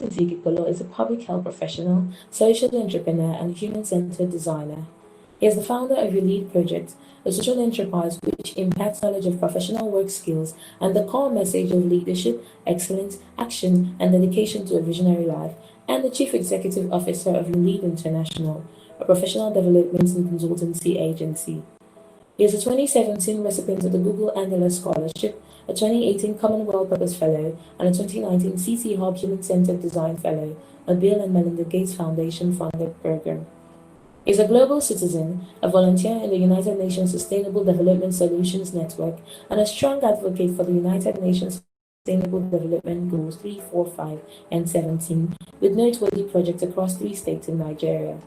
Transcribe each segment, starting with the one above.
Martin Iyekekpolor is a public health professional, social entrepreneur, and human-centered designer. He is the founder of Youlead project, a social enterprise which impacts knowledge of professional work skills and the core message of leadership, excellence, action, and dedication to a visionary life, and the chief executive officer of Youlead International, a professional development and consultancy agency. He is a 2017 recipient of the Google Angela Scholarship, a 2018 Commonwealth Purpose Fellow, and a 2019 CC Hub Human Centered Design Fellow, a Bill and Melinda Gates Foundation funded program. He is a global citizen, a volunteer in the United Nations Sustainable Development Solutions Network, and a strong advocate for the United Nations Sustainable Development Goals 3, 4, 5, and 17, with noteworthy projects across 3 states in Nigeria.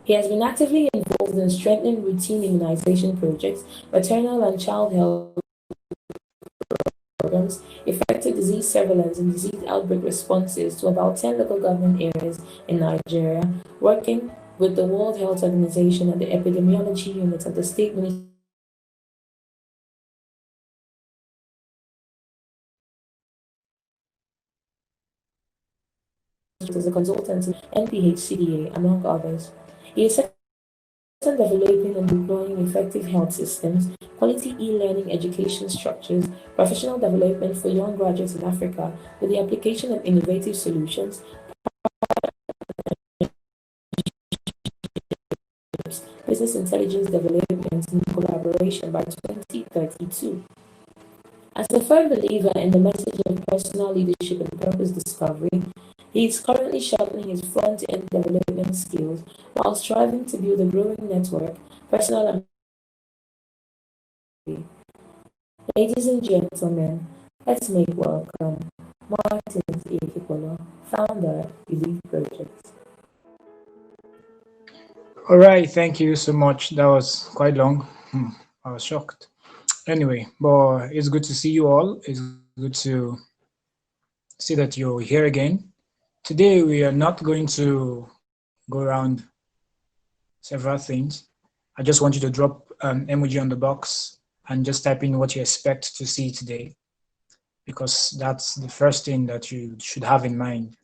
He has been actively involved in strengthening routine immunization projects, maternal and child health programs, effective disease surveillance and disease outbreak responses to about 10 local government areas in Nigeria, working with the World Health Organization and the epidemiology unit of the State Ministry as a consultant to NPHCDA, among others. He is developing and deploying effective health systems, quality e-learning education structures, professional development for young graduates in Africa with the application of innovative solutions, business intelligence development and collaboration by 2032. As a firm believer in the message of personal leadership and purpose discovery, he is currently sharpening his front-end development skills while striving to build a growing network, personal and ladies and gentlemen, let's make welcome Martin Iyekekpolor, founder of Youlead Project. All right, thank you so much. That was quite long. I was shocked. Anyway, but it's good to see you all. It's good to see that you're here again. Today, we are not going to go around several things. I just want you to drop an emoji on the box and just type in what you expect to see today, because that's the first thing that you should have in mind.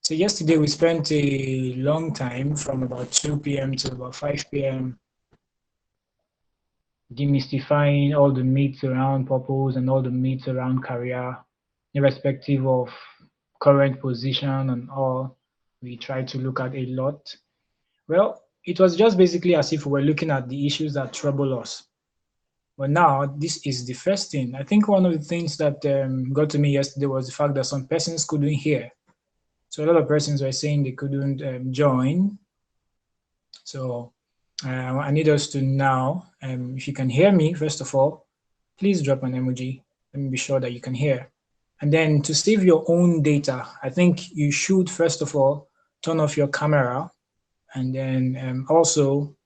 So yesterday we spent a long time from about 2 p.m. to about 5 p.m. demystifying all the myths around purpose and all the myths around career, irrespective of current position and all. We tried to look at a lot. Well, it was just basically as if we were looking at the issues that trouble us. But now this is the first thing. I think one of the things that got to me yesterday was the fact that some persons couldn't hear. So a lot of persons were saying they couldn't join. So I need us to now, if you can hear me, first of all, please drop an emoji. Let me be sure that you can hear. And then to save your own data, I think you should, first of all, turn off your camera. And then also,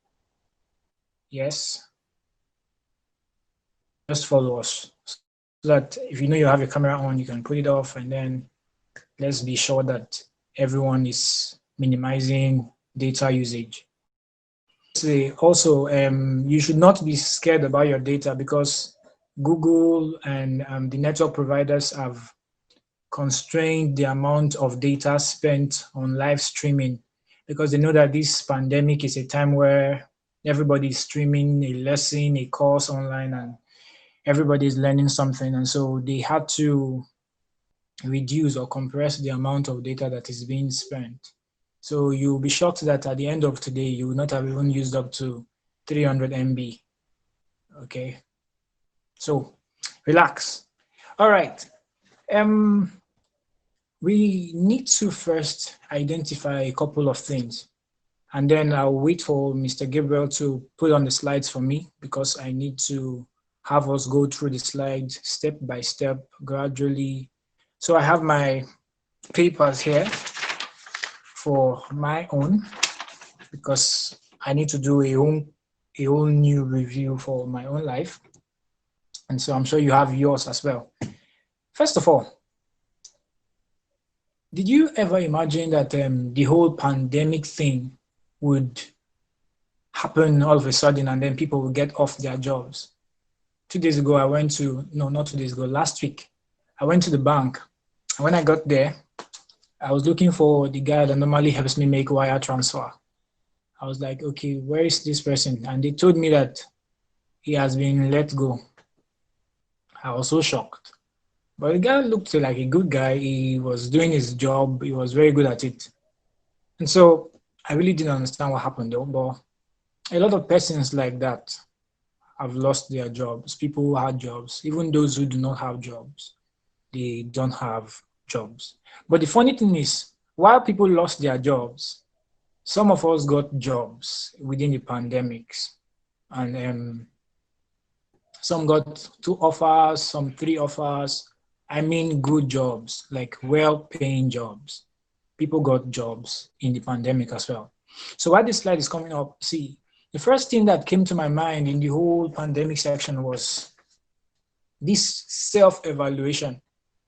yes, just follow us. So that if you know you have your camera on, you can put it off, and then let's be sure that everyone is minimizing data usage. Also, you should not be scared about your data, because Google and the network providers have constrained the amount of data spent on live streaming, because they know that this pandemic is a time where everybody is streaming a lesson, a course online, and everybody is learning something. And so they had to reduce or compress the amount of data that is being spent. So you'll be shocked that at the end of today, you will not have even used up to 300 MB. Okay, so relax. All right. We need to first identify a couple of things, and then I'll wait for Mr. Gabriel to put on the slides for me, because I need to have us go through the slides step by step, gradually. So I have my papers here for my own, because I need to do a whole new review for my own life. And so I'm sure you have yours as well. First of all, did you ever imagine that the whole pandemic thing would happen all of a sudden and then people will get off their jobs? 2 days ago, I went to, no, not 2 days ago, last week, I went to the bank. And when I got there, I was looking for the guy that normally helps me make wire transfer. I was like, okay, where is this person? And they told me that he has been let go. I was so shocked. But the guy looked like a good guy. He was doing his job. He was very good at it. And so I really didn't understand what happened though. But a lot of persons like that have lost their jobs. People who had jobs, even those who do not have jobs, they don't have jobs. But the funny thing is, while people lost their jobs, some of us got jobs within the pandemics. And some got 2 offers, some 3 offers. I mean, good jobs, like well-paying jobs. People got jobs in the pandemic as well. So while this slide is coming up, see, the first thing that came to my mind in the whole pandemic section was this self-evaluation.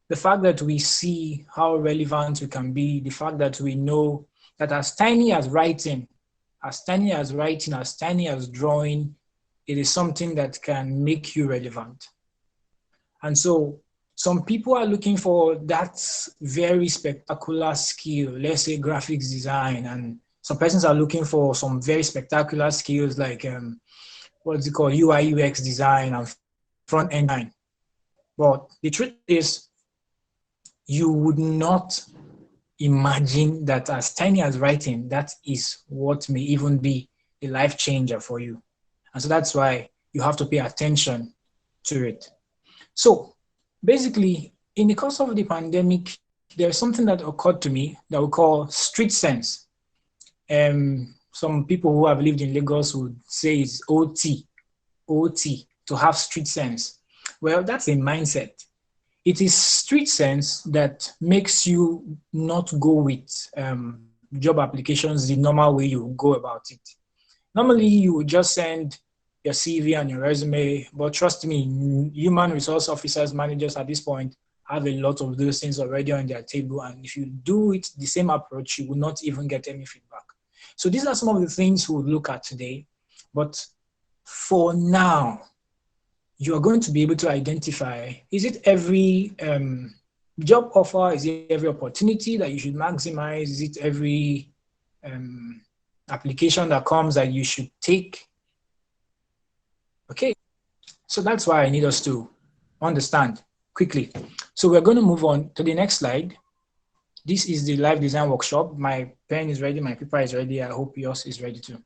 The fact that we see how relevant we can be, the fact that we know that as tiny as writing, as tiny as writing, as tiny as drawing, it is something that can make you relevant. And so some people are looking for that very spectacular skill, let's say graphics design, and some persons are looking for some very spectacular skills like what's it called, UI UX design and front end design. But the truth is, you would not imagine that as tiny as writing, that is what may even be a life changer for you. And so that's why you have to pay attention to it. So basically, in the course of the pandemic, there's something that occurred to me that we call street sense. Some people who have lived in Lagos would say it's OT, to have street sense. Well, that's a mindset. It is street sense that makes you not go with job applications the normal way you go about it. Normally, you would just send your CV and your resume, but trust me, human resource officers, managers at this point have a lot of those things already on their table. And if you do it the same approach, you will not even get any feedback. So these are some of the things we'll look at today. But for now, you are going to be able to identify, is it every job offer, is it every opportunity that you should maximize, is it every application that comes that you should take? Okay, so that's why I need us to understand quickly. So we're going to move on to the next slide. This is the live design workshop. My pen is ready, my paper is ready. I hope yours is ready too.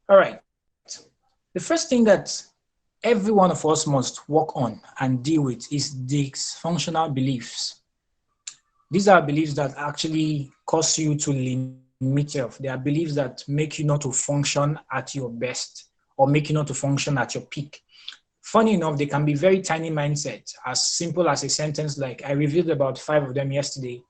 All right. The first thing that every one of us must work on and deal with is dysfunctional beliefs. These are beliefs that actually cause you to limit yourself. They are beliefs that make you not to function at your best or make you not to function at your peak. Funny enough, they can be very tiny mindsets, as simple as a sentence like, I reviewed about 5 of them yesterday.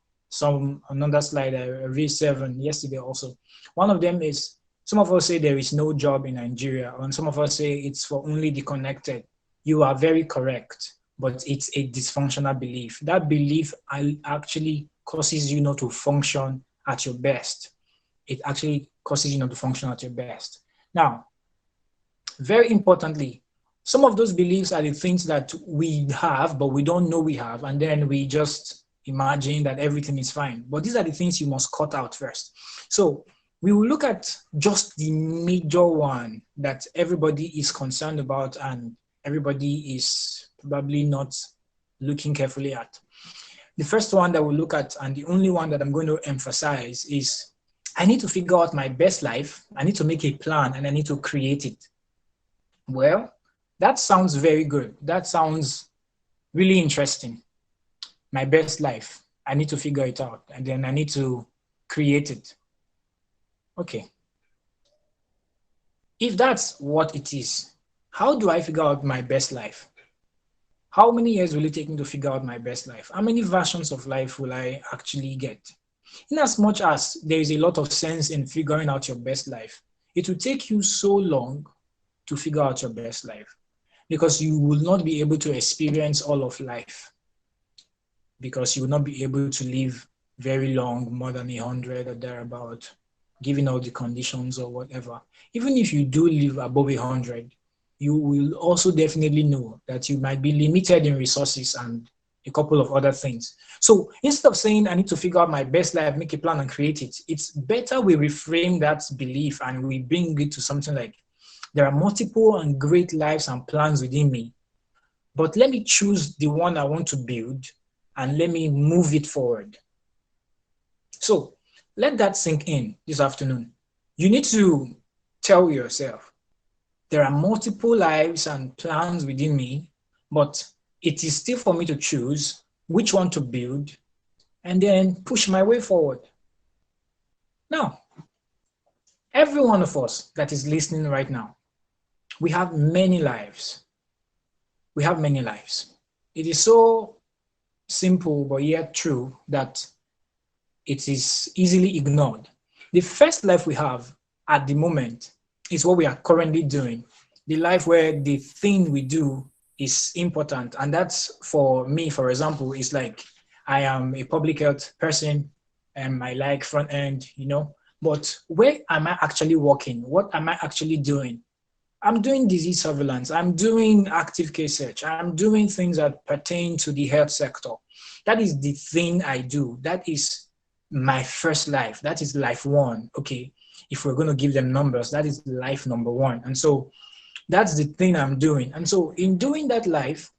Another slide, I reviewed 7 yesterday also. One of them is, some of us say there is no job in Nigeria, and some of us say it's for only the connected. You are very correct, but it's a dysfunctional belief. That belief actually causes you not to function at your best. It actually causes you not to function at your best. Now, very importantly, some of those beliefs are the things that we have, but we don't know we have, and then we just imagine that everything is fine. But these are the things you must cut out first. So we will look at just the major one that everybody is concerned about and everybody is probably not looking carefully at. The first one that we'll look at, and the only one that I'm going to emphasize, is I need to figure out my best life. I need to make a plan and I need to create it. Well, that sounds very good. That sounds really interesting. My best life. I need to figure it out and then I need to create it. Okay. If that's what it is, how do I figure out my best life? How many years will it take me to figure out my best life? How many versions of life will I actually get? In as much as there is a lot of sense in figuring out your best life, it will take you so long to figure out your best life because you will not be able to experience all of life because you will not be able to live very long, more than 100 or thereabout, given all the conditions or whatever. Even if you do live above 100, you will also definitely know that you might be limited in resources and a couple of other things. So instead of saying I need to figure out my best life, make a plan and create it, it's better we reframe that belief and we bring it to something like, there are multiple and great lives and plans within me, but let me choose the one I want to build and let me move it forward. So let that sink in this afternoon. You need to tell yourself, there are multiple lives and plans within me, but it is still for me to choose which one to build and then push my way forward. Now, every one of us that is listening right now, we have many lives. We have many lives. It is so simple, but yet true that it is easily ignored. The first life we have at the moment is what we are currently doing. The life where the thing we do is important. And that's, for me, for example, is like, I am a public health person and I like front end, but where am I actually working? What am I actually doing? I'm doing disease surveillance. I'm doing active case search. I'm doing things that pertain to the health sector. That is the thing I do. That is my first life. That is life one. Okay, if we're going to give them numbers, that is life number one. And so that's the thing I'm doing. And so in doing that life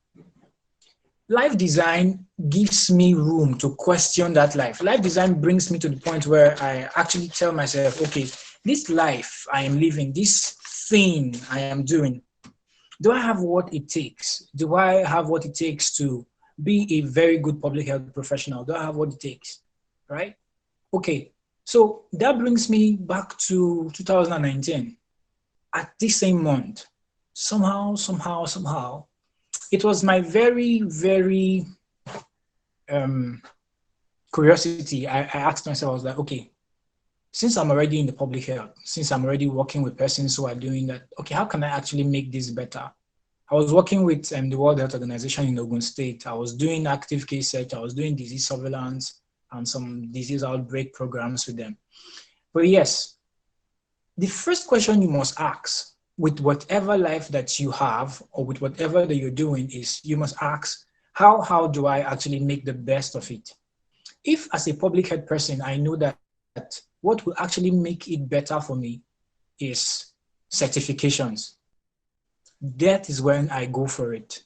design gives me room to question that life. Life design brings me to the point where I actually tell myself, okay, this life I am living, this thing I am doing, do I have what it takes? Do I have what it takes to be a very good public health professional? Do I have what it takes? Right? Okay. So that brings me back to 2019. At this same month, somehow, it was my very, very curiosity. I asked myself, I was like, okay, since I'm already in the public health, since I'm already working with persons who are doing that, okay, how can I actually make this better? I was working with the World Health Organization in Ogun State. I was doing active case search. I was doing disease surveillance and some disease outbreak programs with them. But yes, the first question you must ask with whatever life that you have or with whatever that you're doing is, you must ask, how do I actually make the best of it? If as a public health person, I know that what will actually make it better for me is certifications, that is when I go for it.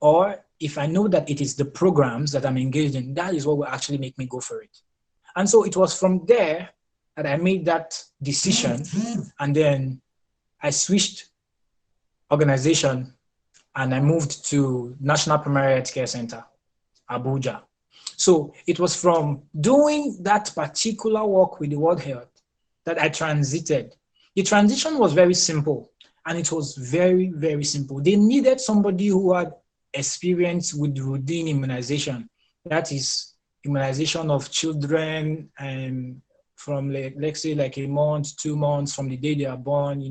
Or if I know that it is the programs that I'm engaged in, that is what will actually make me go for it. And so it was from there that I made that decision, and then I switched organization and I moved to National Primary Health Care Center, Abuja. So it was from doing that particular work with the World Health that I transited. The transition was very simple, and it was very, very simple. They needed somebody who had experience with routine immunization. That is immunization of children and from, let's say, like a month, 2 months from the day they are born,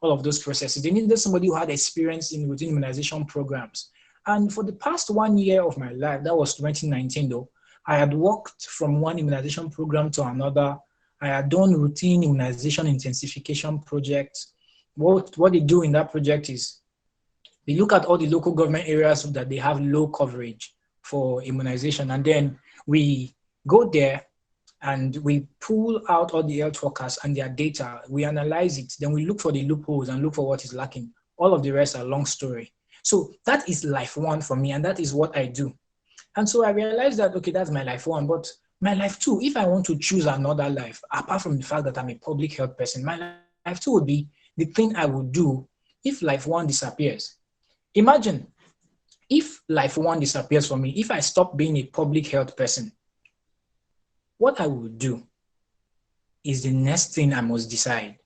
all of those processes. They needed somebody who had experience in routine immunization programs. And for the past 1 year of my life, that was 2019 though, I had worked from one immunization program to another. I had done routine immunization intensification projects. What they do in that project is they look at all the local government areas that they have low coverage for immunization. And then we go there and we pull out all the health workers and their data. We analyze it. Then we look for the loopholes and look for what is lacking. All of the rest are long story. So that is life one for me, and that is what I do. And so I realized that, okay, that's my life one, but my life two, if I want to choose another life, apart from the fact that I'm a public health person, my life two would be the thing I would do if life one disappears. Imagine if life one disappears for me, if I stop being a public health person, what I would do is the next thing I must decide.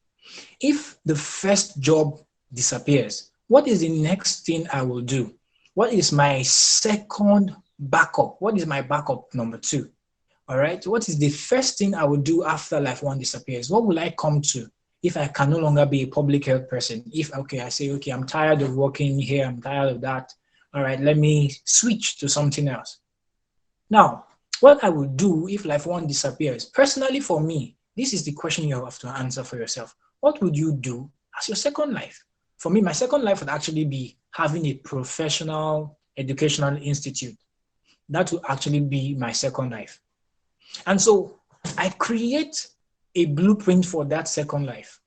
If the first job disappears, what is the next thing I will do? What is my second backup? What is my backup number two? All right. What is the first thing I will do after life one disappears? What will I come to if I can no longer be a public health person? If, okay, I say, okay, I'm tired of working here. I'm tired of that. All right, let me switch to something else. Now, what I will do if life one disappears, personally for me, this is the question you have to answer for yourself. What would you do as your second life? For me, my second life would actually be having a professional educational institute. That would actually be my second life. And so I create a blueprint for that second life.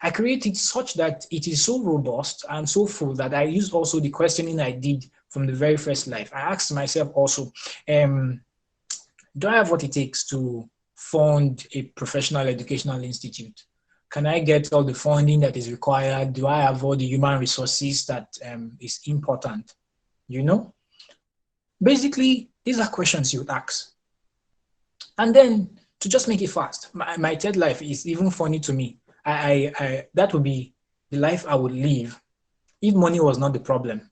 I create it such that it is so robust and so full that I use also the questioning I did from the very first life. I asked myself also, do I have what it takes to fund a professional educational institute? Can I get all the funding that is required? Do I have all the human resources that is important? You know, basically, these are questions you would ask. And then to just make it fast, my third life is even funny to me. That would be the life I would live if money was not the problem.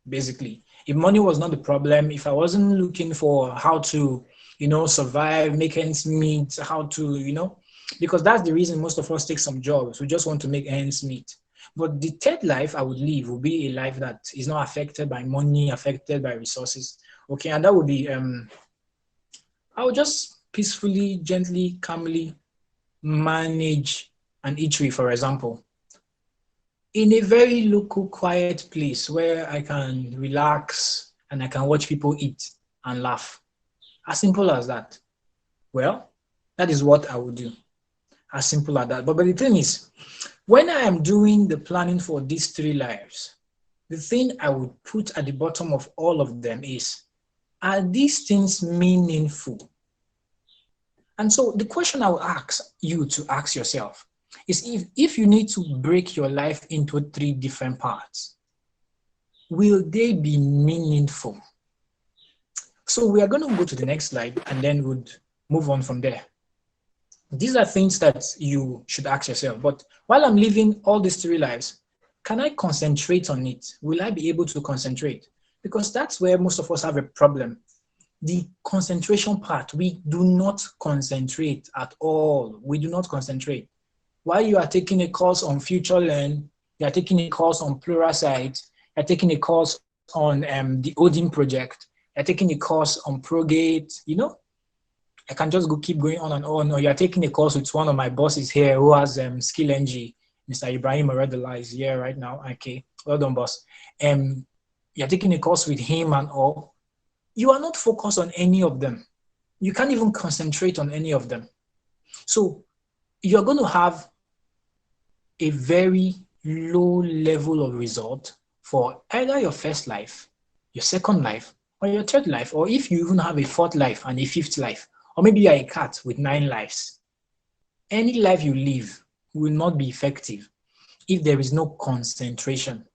Basically, if money was not the problem, if I wasn't looking for how to, survive, make ends meet, how to, because that's the reason most of us take some jobs. We just want to make ends meet. But the third life I would live would be a life that is not affected by money, affected by resources. Okay, and that would be I would just peacefully, gently, calmly manage an eatery, for example, in a very local, quiet place where I can relax and I can watch people eat and laugh. As simple as that. Well, that is what I would do. As simple as that. But the thing is, when I am doing the planning for these three lives, the thing I would put at the bottom of all of them is, are these things meaningful? And so the question I would ask you to ask yourself is, if you need to break your life into three different parts, will they be meaningful? So we are going to go to the next slide and then we'll move on from there. These are things that you should ask yourself. But while I'm living all these three lives, can I concentrate on it? Will I be able to concentrate? Because that's where most of us have a problem. The concentration part, we do not concentrate at all. We do not concentrate. While you are taking a course on Future Learn, you are taking a course on Pluralsight, you are taking a course on the Odin project, you are taking a course on Progate, I can just keep going on and on. Or you are taking a course with one of my bosses here who has Skill NG, Mr. Ibrahim Oredela is here right now. Okay, well done, boss. You're taking a course with him and all. You are not focused on any of them. You can't even concentrate on any of them. So you're going to have a very low level of result for either your first life, your second life, or your third life, or if you even have a fourth life and a fifth life, or maybe you're a cat with 9 lives. Any life you live will not be effective if there is no concentration.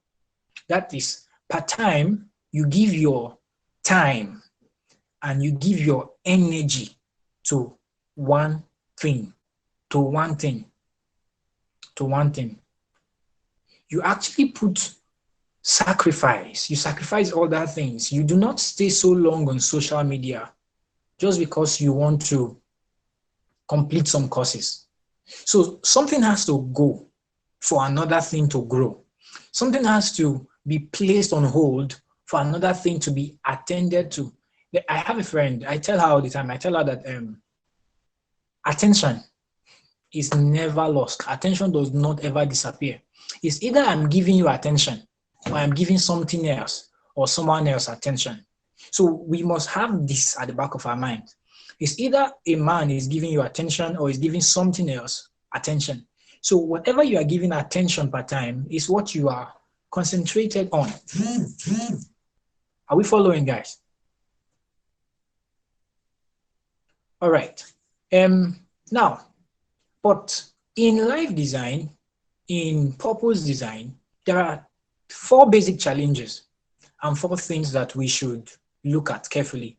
That is, per time, you give your time and you give your energy to one thing, to one thing, to one thing. You actually put sacrifice. You sacrifice all that things. You do not stay so long on social media just because you want to complete some courses. So something has to go for another thing to grow. Something has to be placed on hold for another thing to be attended to. I have a friend, I tell her all the time, I tell her that attention is never lost. Attention does not ever disappear. It's either I'm giving you attention or I'm giving something else or someone else attention. So we must have this at the back of our mind. It's either a man is giving you attention or is giving something else attention. So whatever you are giving attention per time is what you are concentrated on. Are we following, guys? All right. Now, but in life design, in purpose design, there are 4 basic challenges and 4 things that we should look at carefully.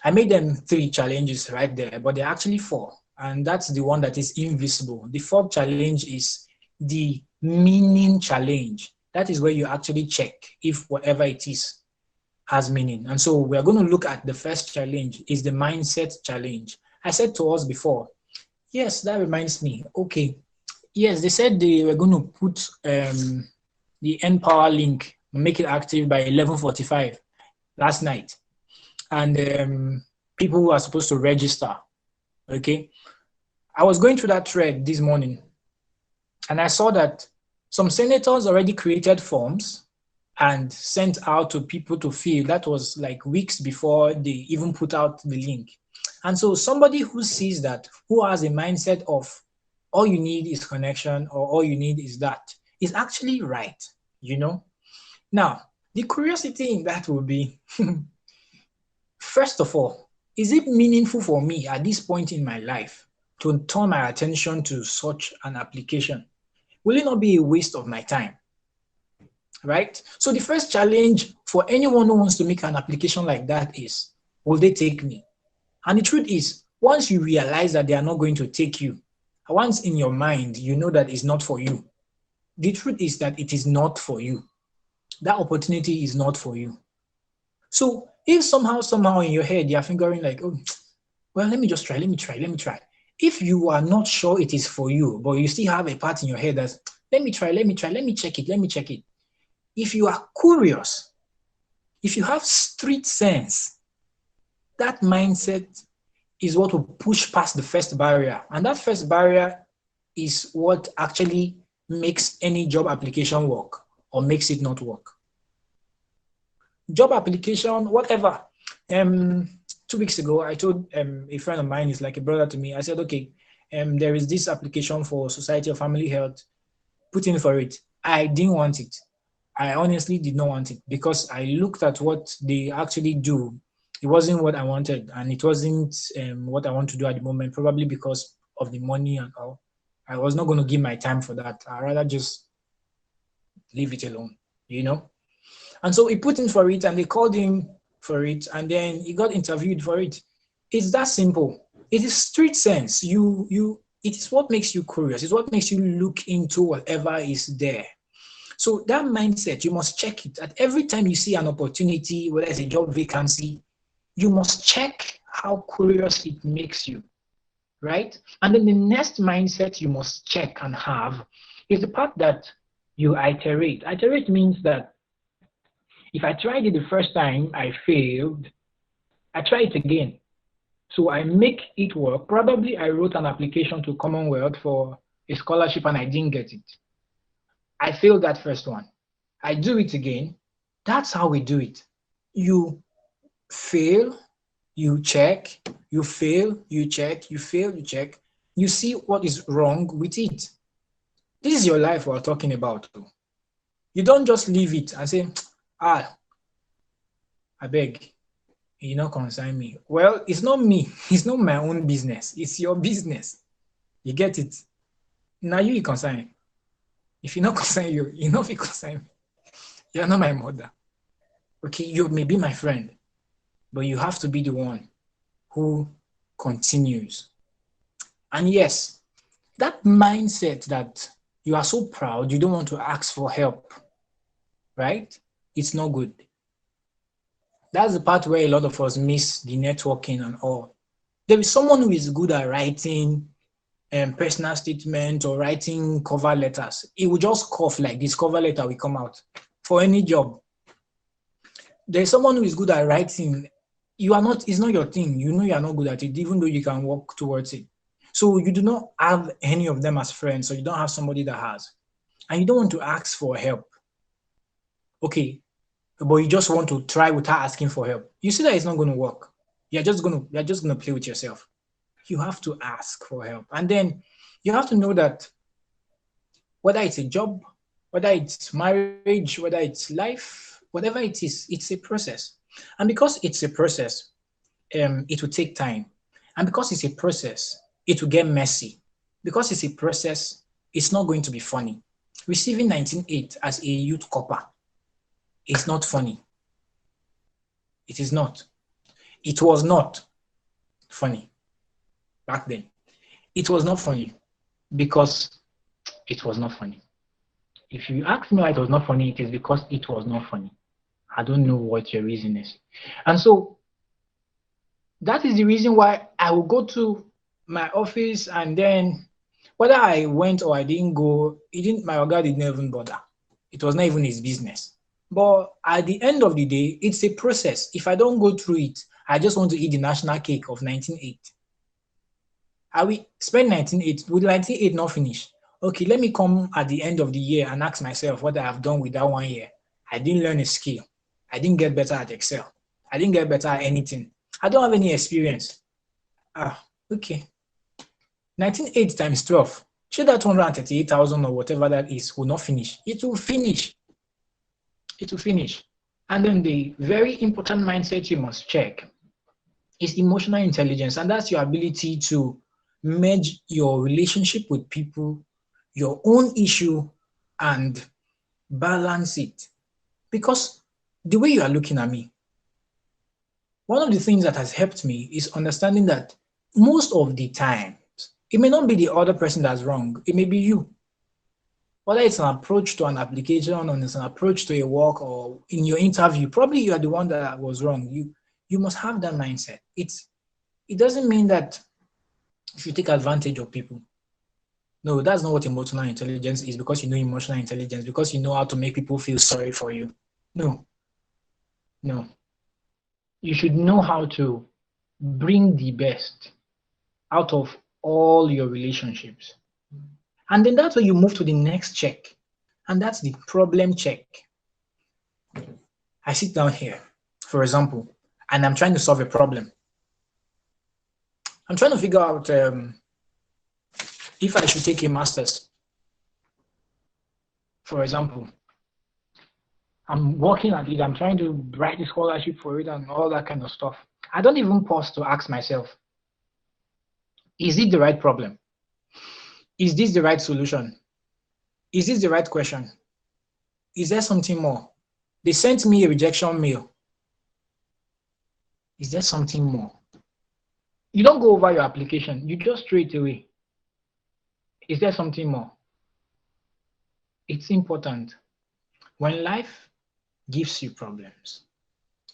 I made them 3 challenges right there, but they're actually 4. And that's the one that is invisible. The 4th challenge is the meaning challenge. That is where you actually check if whatever it is has meaning. And so we're going to look at the first challenge, is the mindset challenge. I said to us before, yes, that reminds me. Okay, yes, they said they were going to put the NPower link, make it active by 11:45 last night. And people who are supposed to register, okay? I was going through that thread this morning and I saw that Some senators already created forms and sent out to people to fill. That was like weeks before they even put out the link. And so somebody who sees that, who has a mindset of all you need is connection or all you need is that, is actually right, you know? Now, the curiosity in that will be, first of all, is it meaningful for me at this point in my life to turn my attention to such an application? Will it not be a waste of my time? Right? So the first challenge for anyone who wants to make an application like that is, will they take me? And the truth is, once you realize that they are not going to take you, once in your mind, you know that it's not for you. The truth is that it is not for you. That opportunity is not for you. So if somehow in your head, you're figuring like, oh, well, let me just try, let me try. If you are not sure it is for you, but you still have a part in your head that's, let me try, let me check it. If you are curious, if you have street sense, that mindset is what will push past the first barrier. And that first barrier is what actually makes any job application work or makes it not work. Job application, whatever. 2 weeks ago, I told a friend of mine, he's like a brother to me. I said, okay, there is this application for Society of Family Health. Put in for it. I didn't want it. I honestly did not want it because I looked at what they actually do. It wasn't what I wanted, and it wasn't what I want to do at the moment, probably because of the money and all. I was not going to give my time for that. I'd rather just leave it alone, you know? And so he put in for it, and they called him for it, and then he got interviewed for it. It's that simple. It is street sense. It is what makes you curious. It's what makes you look into whatever is there. So that mindset, you must check it. At every time you see an opportunity, whether it's a job vacancy, you must check how curious it makes you, right? And then the next mindset you must check and have is the part that you iterate. Iterate means that if I tried it the first time, I failed, I try it again. So I make it work. Probably I wrote an application to Commonwealth for a scholarship and I didn't get it. I failed that first one. I do it again. That's how we do it. You fail, you check, you fail, you check, you fail, you check. You see what is wrong with it. This is your life we're talking about. You don't just leave it and say, I beg, you not consign me. Well, it's not me. It's not my own business. It's your business. You get it? Now you consign. If you not consign you not be consign me. You're not my mother. Okay, you may be my friend, but you have to be the one who continues. And yes, that mindset that you are so proud, you don't want to ask for help, right? It's not good. That's the part where a lot of us miss the networking and all. There is someone who is good at writing personal statements or writing cover letters. He will just cough like this, cover letter will come out for any job. There's someone who is good at writing. It's not your thing. You know you are not good at it, even though you can work towards it. So you do not have any of them as friends, so you don't have somebody that has. And you don't want to ask for help. Okay, but you just want to try without asking for help. You see that it's not going to work. You're just gonna play with yourself. You have to ask for help. And then you have to know that whether it's a job, whether it's marriage, whether it's life, whatever it is, it's a process. And because it's a process, it will take time. And because it's a process, it will get messy. Because it's a process, it's not going to be funny. Receiving 19.8 as a youth corper is not funny. It is not. It was not funny back then. It was not funny because it was not funny. If you ask me why it was not funny, it is because it was not funny. I don't know what your reason is. And so that is the reason why I will go to my office, and then whether I went or I didn't go, my oga didn't even bother. It was not even his business. But at the end of the day, it's a process. If I don't go through it, I just want to eat the national cake of 19.8. I will spend 19.8. Would 19.8 not finish? Okay, let me come at the end of the year and ask myself what I have done with that 1 year. I didn't learn a skill. I didn't get better at Excel. I didn't get better at anything. I don't have any experience. Okay. 19.8 times 12. Sure, that 238,000 or whatever that is will not finish. It will finish. It will finish. And then the very important mindset you must check is emotional intelligence. And that's your ability to merge your relationship with people, your own issue, and balance it. Because the way you are looking at me, one of the things that has helped me is understanding that most of the time, it may not be the other person that's wrong, it may be you. Whether it's an approach to an application or it's an approach to a work or in your interview, probably you are the one that was wrong. You must have that mindset. It doesn't mean that if you take advantage of people. No, that's not what emotional intelligence is, because you know emotional intelligence, because you know how to make people feel sorry for you. No, no. You should know how to bring the best out of all your relationships. And then that's where you move to the next check. And that's the problem check. I sit down here, for example, and I'm trying to solve a problem. I'm trying to figure out if I should take a master's. For example, I'm working at it, I'm trying to write a scholarship for it and all that kind of stuff. I don't even pause to ask myself, is it the right problem? Is this the right solution? Is this the right question? Is there something more? They sent me a rejection mail. Is there something more? You don't go over your application, you just throw it away. Is there something more? It's important. When life gives you problems,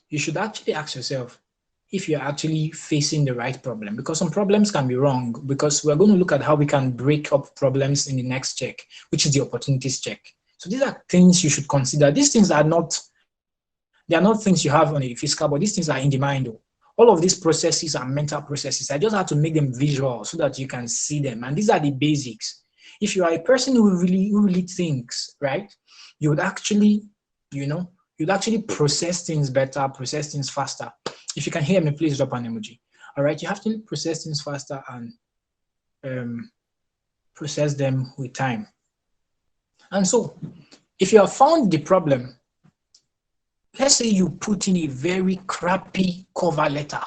you should actually ask yourself if you're actually facing the right problem, because some problems can be wrong, because we're going to look at how we can break up problems in the next check, which is the opportunities check. So these are things you should consider. These things are not, they are not things you have on a physical, but these things are in the mind. All of these processes are mental processes. I just have to make them visual so that you can see them. And these are the basics. If you are a person who really thinks, right, you would actually, you'd actually process things better, process things faster. If you can hear me, please drop an emoji. All right, you have to process things faster and process them with time. And so, if you have found the problem, let's say you put in a very crappy cover letter,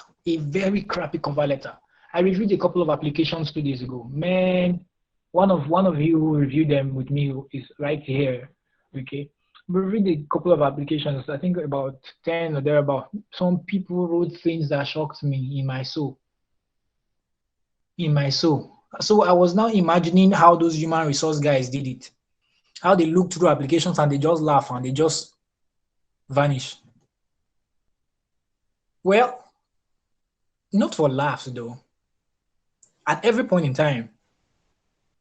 I reviewed a couple of applications 2 days ago. Man, one of you who reviewed them with me is right here. Okay, we read a couple of applications. I think about 10 or thereabout. Some people wrote things that shocked me in my soul. So I was now imagining how those human resource guys did it. How they look through applications and they just laugh and they just vanish. Well, not for laughs though. At every point in time,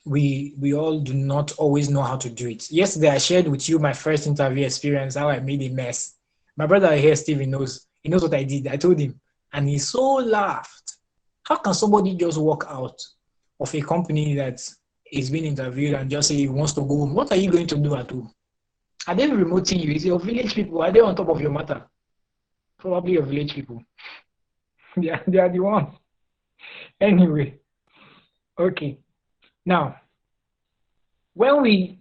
we all do not always know how to do it. Yesterday, I shared with you my first interview experience, how I made a mess. My brother here, Steven, knows what I did. I told him, and he so laughed. How can somebody just walk out of a company that is being interviewed and just say he wants to go home? What are you going to do at home? Are they remoting you? Is your village people? Are they on top of your matter? Probably your village people. Yeah, they are the ones. Anyway, okay. Now, when we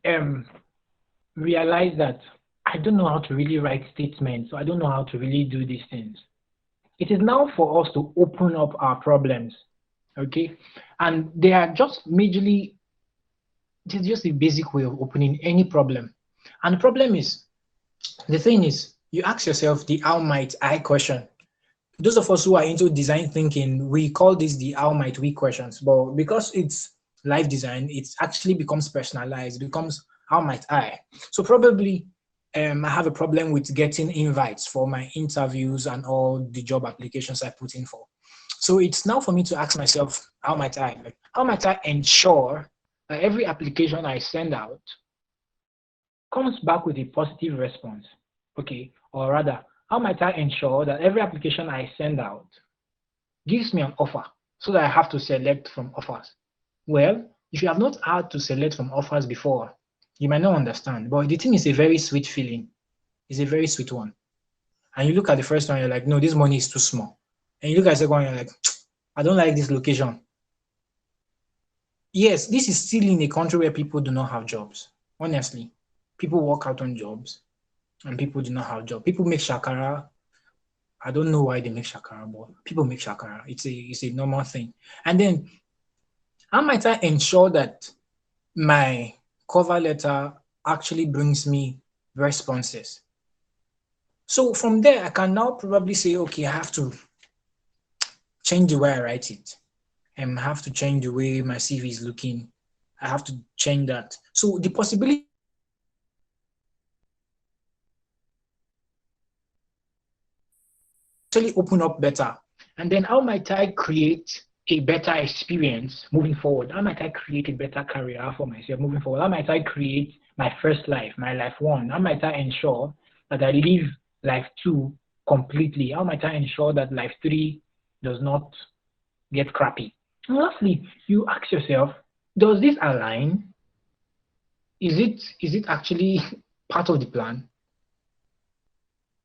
realize that I don't know how to really write statements, so I don't know how to really do these things, it is now for us to open up our problems, okay? And they are just majorly, it is just a basic way of opening any problem. And the problem is, the thing is, you ask yourself the how might I question. Those of us who are into design thinking, we call this the how might we questions, but because it's life design, it actually becomes personalized, it becomes how might I. So probably I have a problem with getting invites for my interviews and all the job applications I put in for. So it's now for me to ask myself, how might I? Like, how might I ensure that every application I send out comes back with a positive response, okay? Or rather, how might I ensure that every application I send out gives me an offer so that I have to select from offers? Well, If you have not had to select from offers before, you might not understand. But the thing is a very sweet feeling. It's a very sweet one. And you look at the first one, you're like, no, this money is too small. And you look at the second one, you're like, I don't like this location. Yes, this is still in a country where people do not have jobs. Honestly, people work out on jobs and people do not have jobs. People make shakara. I don't know why they make shakara, but people make shakara. It's a normal thing. And then how might I ensure that my cover letter actually brings me responses? So from there, I can now probably say, okay, I have to change the way I write it. I have to change the way my CV is looking. I have to change that. So the possibility actually open up better. And then how might I create a better experience moving forward? How might I create a better career for myself moving forward? How might I create my first life, my life one? How might I ensure that I live life two completely? How might I ensure that life three does not get crappy? And lastly, you ask yourself, does this align? Is it actually part of the plan?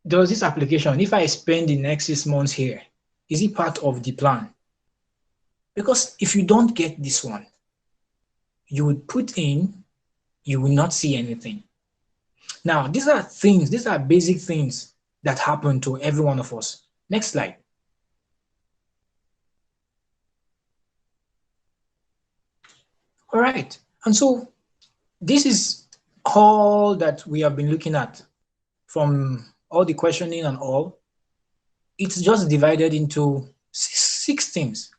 Does this application, if I spend the next 6 months here, is it part of the plan? Because if you don't get this one, you would put in, you will not see anything. Now, these are basic things that happen to every one of us. Next slide. All right. And so this is all that we have been looking at from all the questioning and all. It's just divided into six things,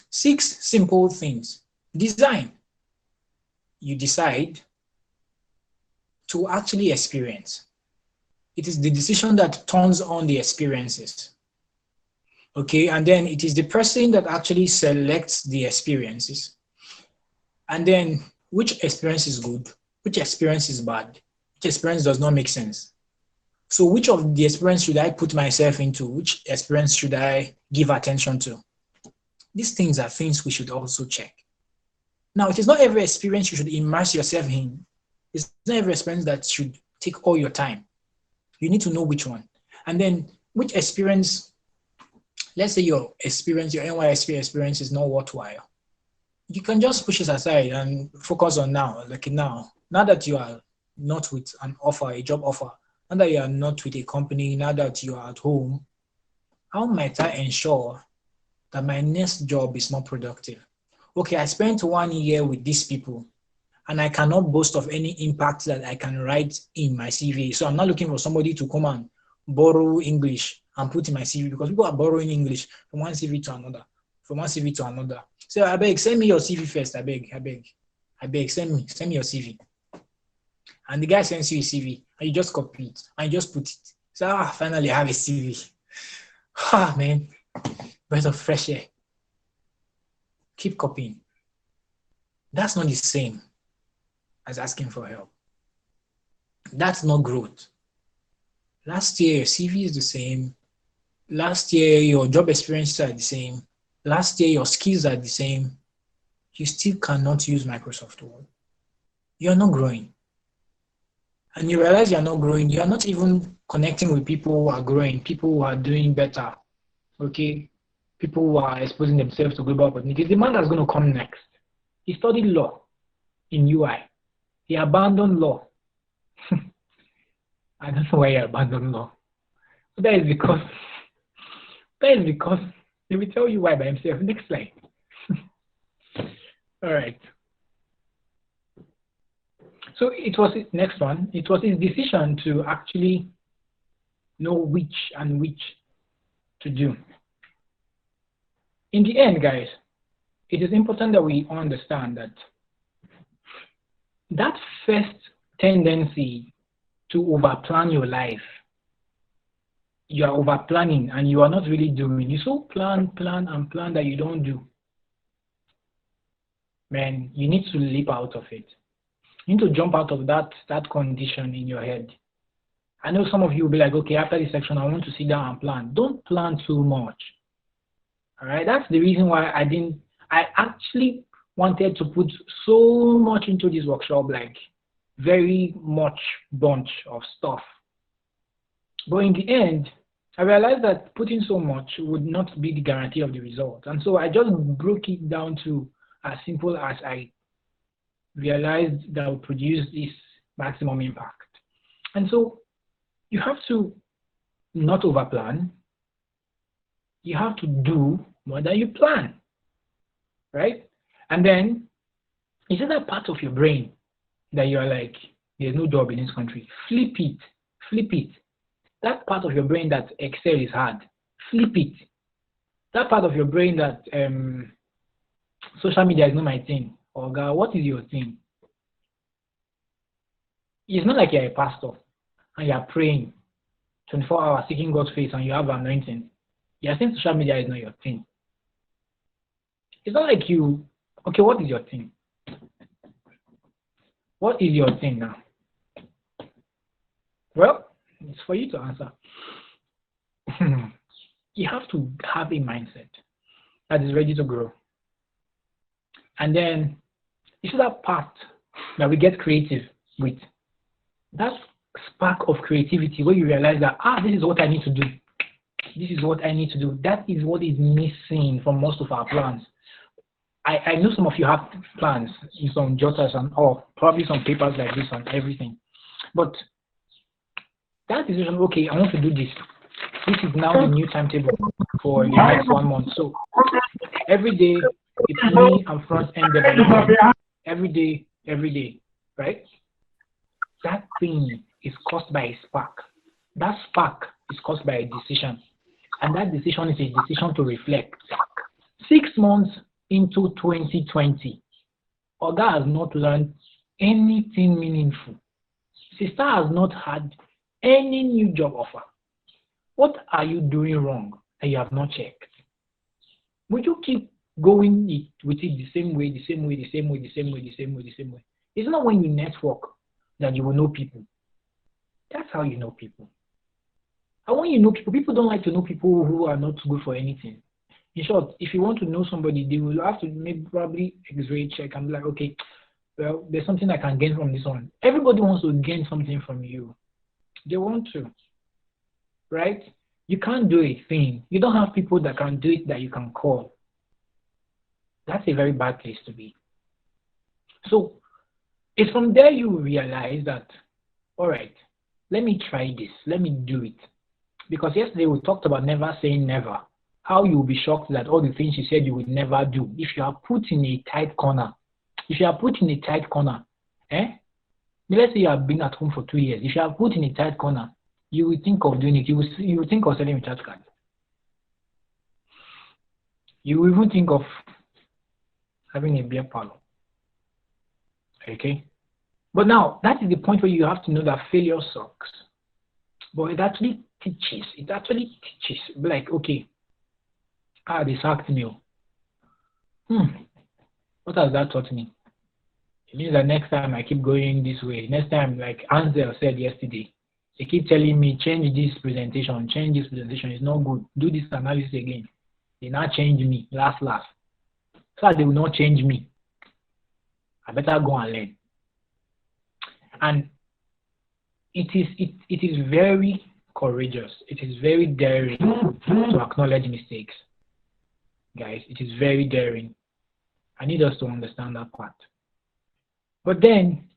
6 simple things. Design. You decide to actually experience. It is the decision that turns on the experiences. Okay, and then it is the person that actually selects the experiences. And then which experience is good, which experience is bad, which experience does not make sense. So which of the experience should I put myself into? Which experience should I give attention to? These things are things we should also check. Now, it is not every experience you should immerse yourself in. It's not every experience that should take all your time. You need to know which one. And then which experience, let's say your NYSP experience is not worthwhile. You can just push it aside and focus on now, like now. Now that you are not with an offer, a job offer, now that you are not with a company, now that you are at home, how might I ensure that my next job is more productive? Okay, I spent 1 year with these people and I cannot boast of any impact that I can write in my CV. So I'm not looking for somebody to come and borrow English and put in my CV, because people are borrowing English from one CV to another, from one CV to another. So I beg, send me your CV first. I beg, send me your CV. And the guy sends you a CV and you just copy it and you just put it. So finally I have a CV. Man, breath of fresh air. Keep copying. That's not the same as asking for help. That's not growth. Last year, your CV is the same. Last year, your job experiences are the same. Last year, your skills are the same. You still cannot use Microsoft Word. You're not growing. And you realize you're not growing. You're not even connecting with people who are growing, people who are doing better. Okay? People who are exposing themselves to global opportunities. The man that's going to come next, he studied law in UI. He abandoned law. I don't know why he abandoned law. But that is because he will tell you why by himself. Next slide. All right. So it was his next one. It was his decision to actually know which to do. In the end, guys, it is important that we understand that first tendency to overplan your life, you are overplanning and you are not really doing. You so plan that you don't do. Man, you need to leap out of it. You need to jump out of that condition in your head. I know some of you will be like, okay, after this section, I want to sit down and plan. Don't plan too much. All right, that's the reason why I actually wanted to put so much into this workshop, like very much bunch of stuff. But in the end, I realized that putting so much would not be the guarantee of the result. And so I just broke it down to as simple as I realized that would produce this maximum impact. And so you have to not overplan. You have to do more than you plan, right? And then is it that part of your brain that you're like, there's no job in this country? Flip it, flip it. That part of your brain that Excel is hard, flip it. That part of your brain that social media is not my thing. Or God, what is your thing? It's not like you're a pastor and you're praying 24 hours seeking God's face and you have anointing. You're saying social media is not your thing. It's not like you, okay, what is your thing? What is your thing now? Well, it's for you to answer. You have to have a mindset that is ready to grow. And then, you see that part that we get creative with, that spark of creativity where you realize that, this is what I need to do. This is what I need to do. That is what is missing from most of our plans. I know some of you have plans in some jotters and all, probably some papers like this and everything. But that decision, okay, I want to do this. This is now the new timetable for the next 1 month. So every day, it's me and front-end development. Every day, right? That thing is caused by a spark. That spark is caused by a decision. And that decision is a decision to reflect. 6 months into 2020, Oga has not learned anything meaningful. Sister has not had any new job offer. What are you doing wrong that you have not checked? Would you keep going with it the same way? It's not when you network that you will know people. That's how you know people. And when you know people, people don't like to know people who are not good for anything. In short, if you want to know somebody, they will have to maybe probably X-ray check and be like, okay, well, there's something I can gain from this one. Everybody wants to gain something from you. They want to, right? You can't do a thing. You don't have people that can do it that you can call. That's a very bad place to be. So it's from there you realize that, all right, let me try this. Let me do it. Because yesterday we talked about never saying never. How you will be shocked that all the things you said you would never do. If you are put in a tight corner, let's say you have been at home for 2 years. If you are put in a tight corner, you will think of doing it. You will think of selling a recharge card. You will even think of having a beer parlor. Okay? But now, that is the point where you have to know that failure sucks. But it actually teaches. Like, okay, they sacked me. What has that taught me? It means that next time I keep going this way. Next time, like Ansel said yesterday, they keep telling me, change this presentation, it's not good. Do this analysis again. They now change me, last. So they will not change me. I better go and learn. And it is very courageous. It is very daring to acknowledge mistakes. Guys, it is very daring. I need us to understand that part. But then,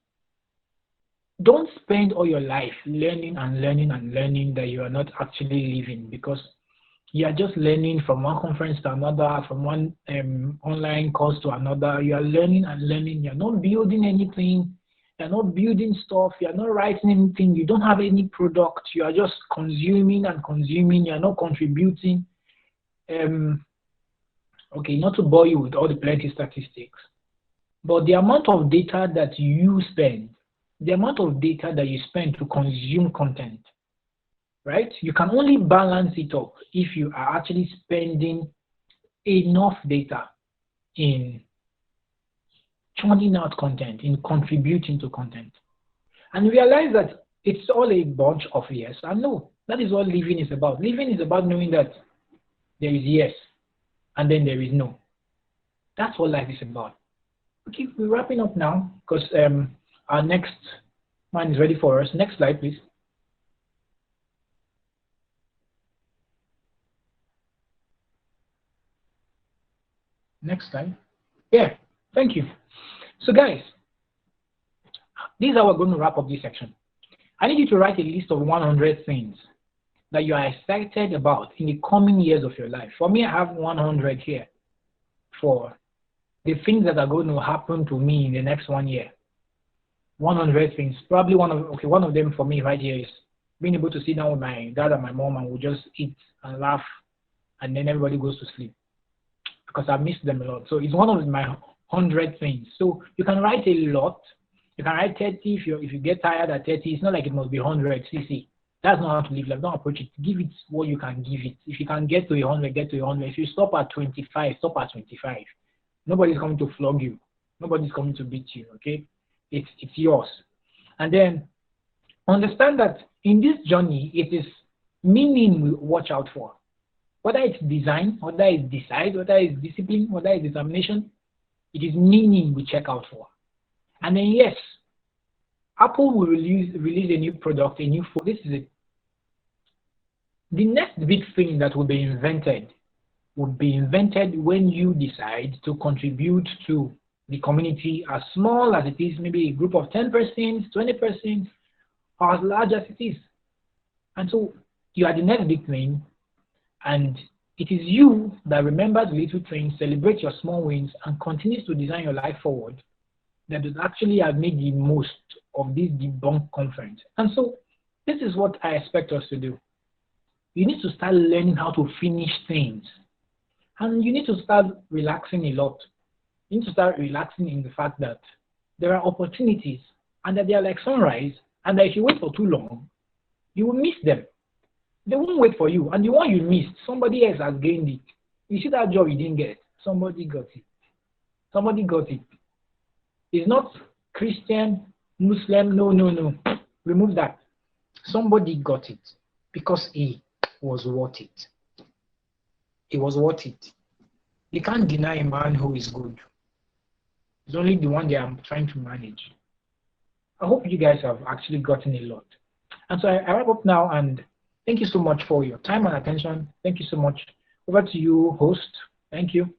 don't spend all your life learning that you are not actually living, because you are just learning from one conference to another, from one online course to another. You are learning. You're not building anything. You're not building stuff. You're not writing anything. You don't have any product. You are just consuming. You're not contributing. Okay, not to bore you with all the plenty statistics, but the amount of data that you spend, to consume content, right? You can only balance it up if you are actually spending enough data in churning out content, in contributing to content. And realize that it's all a bunch of yes and no. That is what living is about. Living is about knowing that there is yes and then there is no. That's what life is about. Okay, we're wrapping up now because our next man is ready for us. Next slide, please. Next slide. Yeah, thank you. So guys, this is how we're going to wrap up this section. I need you to write a list of 100 things that you are excited about in the coming years of your life. For me, I have 100 here for the things that are going to happen to me in the next 1 year. 100 things. Probably one of them for me right here is being able to sit down with my dad and my mom and we'll just eat and laugh and then everybody goes to sleep because I miss them a lot. So it's one of my 100 things. So you can write a lot. You can write 30 if you get tired at 30. It's not like it must be 100 cc. That's not how to live life. Don't approach it. Give it what you can give it. If you can get to 100, get to 100. If you stop at 25, stop at 25. Nobody's coming to flog you. Nobody's coming to beat you, okay? It's yours. And then understand that in this journey, it is meaning we watch out for. Whether it's design, whether it's decide, whether it's discipline, whether it's determination, it is meaning we check out for. And then yes, Apple will release a new product, a new phone. This is it. The next big thing that will be invented would be invented when you decide to contribute to the community, as small as it is, maybe a group of 10%, 20%, or as large as it is. And so you are the next big thing, and it is you that remembers little things, celebrates your small wins, and continues to design your life forward that would actually have made the most of this debunk conference. And so this is what I expect us to do. You need to start learning how to finish things. And you need to start relaxing a lot. You need to start relaxing in the fact that there are opportunities and that they are like sunrise, and that if you wait for too long, you will miss them. They won't wait for you. And the one you missed, somebody else has gained it. You see that job you didn't get, somebody got it. Somebody got it. It's not Christian, Muslim, no. Remove that. Somebody got it because he was worth it. It was worth it. You can't deny a man who is good. It's only the one that I'm trying to manage. I hope you guys have actually gotten a lot. And so I wrap up now, and thank you so much for your time and attention. Thank you so much. Over to you, host. Thank you.